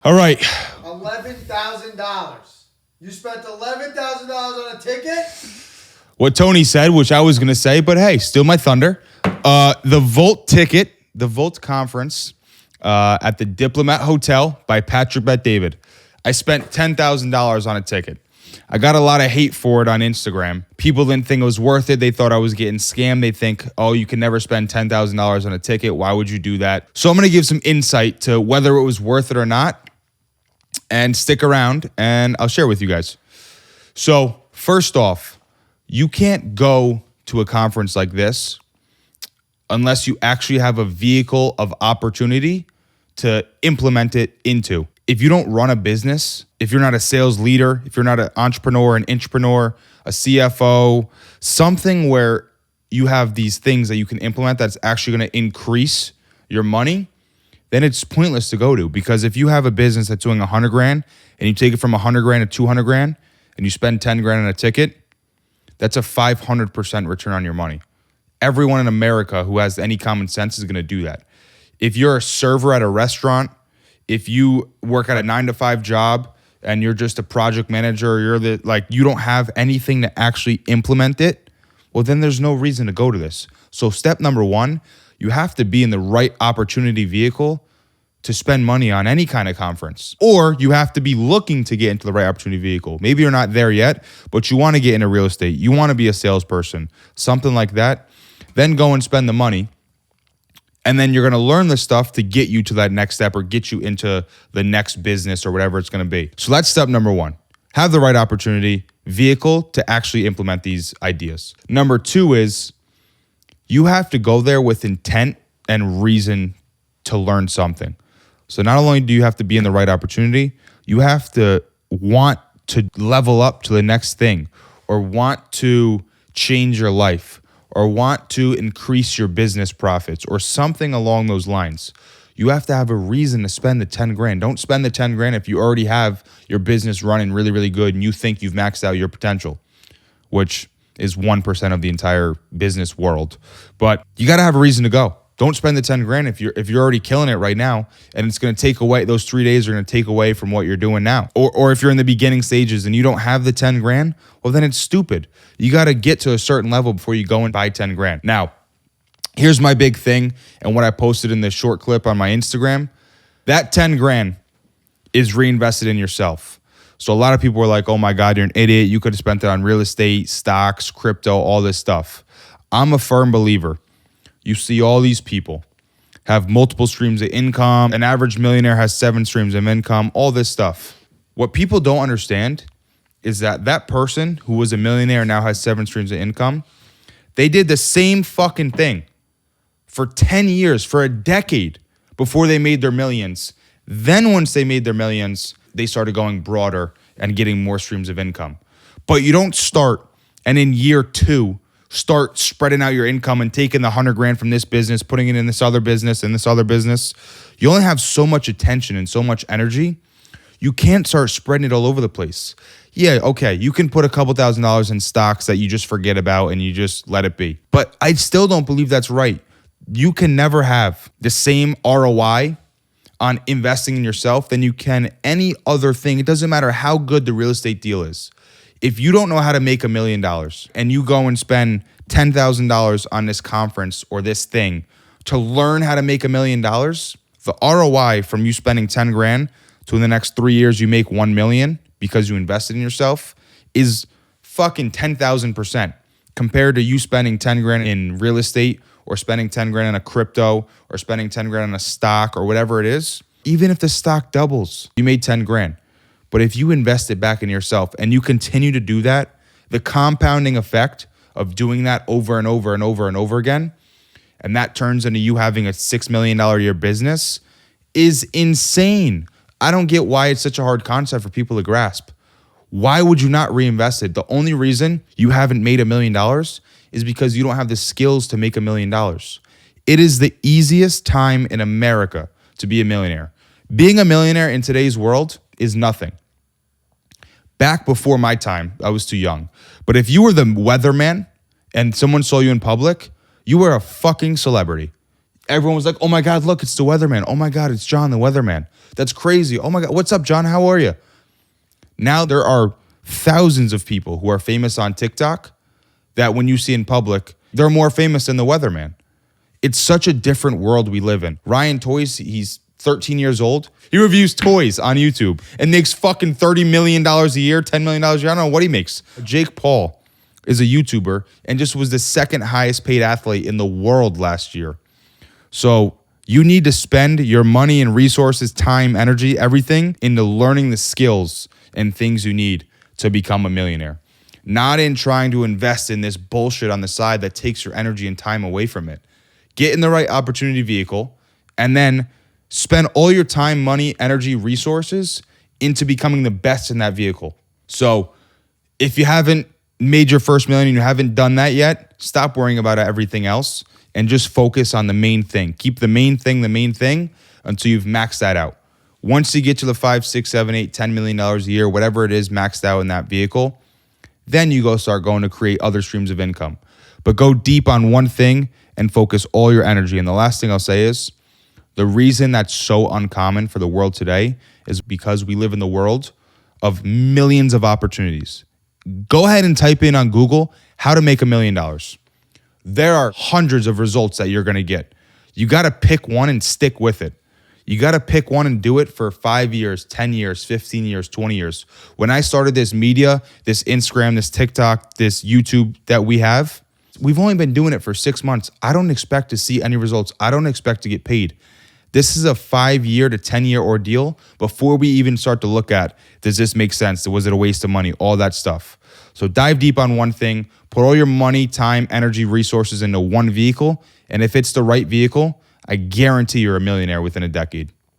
All right. $11,000. You spent $11,000 on a ticket? What Tony said, which I was going to say, but hey, still my thunder. The Volt ticket, the Volt conference at the Diplomat Hotel by Patrick Bet David. I spent $10,000 on a ticket. I got a lot of hate for it on Instagram. People didn't think it was worth it. They thought I was getting scammed. They think, oh, you can never spend $10,000 on a ticket. Why would you do that? So I'm going to give some insight to whether it was worth it or not. And stick around and I'll share with you guys. So first off, you can't go to a conference like this unless you actually have a vehicle of opportunity to implement it into. If you don't run a business, if you're not a sales leader, if you're not an entrepreneur, an intrapreneur, a CFO, something where you have these things that you can implement that's actually going to increase your money, then it's pointless to go to. Because if you have a business that's doing 100 grand and you take it from 100 grand to 200 grand and you spend 10 grand on a ticket, that's a 500% return on your money. Everyone in America who has any common sense is going to do that. If you're a server at a restaurant, if you work at a 9-to-5 job and you're just a project manager, or you don't have anything to actually implement it, well, then there's no reason to go to this. So step number one, you have to be in the right opportunity vehicle to spend money on any kind of conference. Or you have to be looking to get into the right opportunity vehicle. Maybe you're not there yet, but you want to get into real estate. You want to be a salesperson, something like that. Then go and spend the money. And then you're going to learn the stuff to get you to that next step or get you into the next business or whatever it's going to be. So that's step number one. Have the right opportunity vehicle to actually implement these ideas. Number two is you have to go there with intent and reason to learn something. So not only do you have to be in the right opportunity, you have to want to level up to the next thing or want to change your life or want to increase your business profits or something along those lines. You have to have a reason to spend the 10 grand. Don't spend the 10 grand if you already have your business running really, really good and you think you've maxed out your potential, which is 1% of the entire business world. But you got to have a reason to go. Don't spend the 10 grand if you're already killing it right now, and it's going to take away, those 3 days are going to take away from what you're doing now. Or if you're in the beginning stages and you don't have the 10 grand, well, then it's stupid. You got to get to a certain level before you go and buy 10 grand. Now, here's my big thing and what I posted in this short clip on my Instagram. That 10 grand is reinvested in yourself. So a lot of people were like, oh my God, you're an idiot. You could have spent it on real estate, stocks, crypto, all this stuff. I'm a firm believer. You see all these people have multiple streams of income. An average millionaire has 7 streams of income, all this stuff. What people don't understand is that that person who was a millionaire now has 7 streams of income. They did the same fucking thing for 10 years, for a decade before they made their millions. Then once they made their millions, they started going broader and getting more streams of income. But you don't start and in year 2, start spreading out your income and taking the 100 grand from this business, putting it in this other business and this other business. You only have so much attention and so much energy. You can't start spreading it all over the place. Yeah, okay, you can put a couple $1,000s in stocks that you just forget about and you just let it be. But I still don't believe that's right. You can never have the same ROI on investing in yourself than you can any other thing. It doesn't matter how good the real estate deal is. If you don't know how to make $1 million and you go and spend $10,000 on this conference or this thing to learn how to make $1 million, the ROI from you spending 10 grand to in the next 3 years you make 1 million because you invested in yourself is fucking 10,000% compared to you spending 10 grand in real estate or spending 10 grand in a crypto or spending 10 grand in a stock or whatever it is. Even if the stock doubles, you made 10 grand. But if you invest it back in yourself and you continue to do that, the compounding effect of doing that over and over and over and over again, and that turns into you having a $6 million a year business is insane. I don't get why it's such a hard concept for people to grasp. Why would you not reinvest it? The only reason you haven't made $1 million is because you don't have the skills to make $1 million. It is the easiest time in America to be a millionaire. Being a millionaire in today's world is nothing. Back before my time, I was too young. But if you were the weatherman and someone saw you in public, you were a fucking celebrity. Everyone was like, oh my God, look, it's the weatherman. Oh my God, it's John, the weatherman. That's crazy. Oh my God, what's up, John? How are you? Now there are thousands of people who are famous on TikTok that when you see in public, they're more famous than the weatherman. It's such a different world we live in. Ryan Toys, he's 13 years old. He reviews toys on YouTube and makes fucking $30 million a year, $10 million a year. I don't know what he makes. Jake Paul is a YouTuber and just was the second highest paid athlete in the world last year. So you need to spend your money and resources, time, energy, everything into learning the skills and things you need to become a millionaire. Not in trying to invest in this bullshit on the side that takes your energy and time away from it. Get in the right opportunity vehicle and then spend all your time, money, energy, resources into becoming the best in that vehicle. So if you haven't made your first million and you haven't done that yet, stop worrying about everything else and just focus on the main thing. Keep the main thing until you've maxed that out. Once you get to the 5, 6, 7, 8, $10 million a year, whatever it is maxed out in that vehicle, then you go start going to create other streams of income. But go deep on one thing and focus all your energy. And the last thing I'll say is the reason that's so uncommon for the world today is because we live in the world of millions of opportunities. Go ahead and type in on Google how to make $1 million. There are hundreds of results that you're going to get. You got to pick one and stick with it. You got to pick one and do it for 5 years, 10 years, 15 years, 20 years. When I started this media, this Instagram, this TikTok, this YouTube that we have, we've only been doing it for 6 months. I don't expect to see any results. I don't expect to get paid. This is a 5-year to 10-year ordeal before we even start to look at, does this make sense? Was it a waste of money? All that stuff. So dive deep on one thing, put all your money, time, energy, resources into one vehicle. And if it's the right vehicle, I guarantee you're a millionaire within a decade.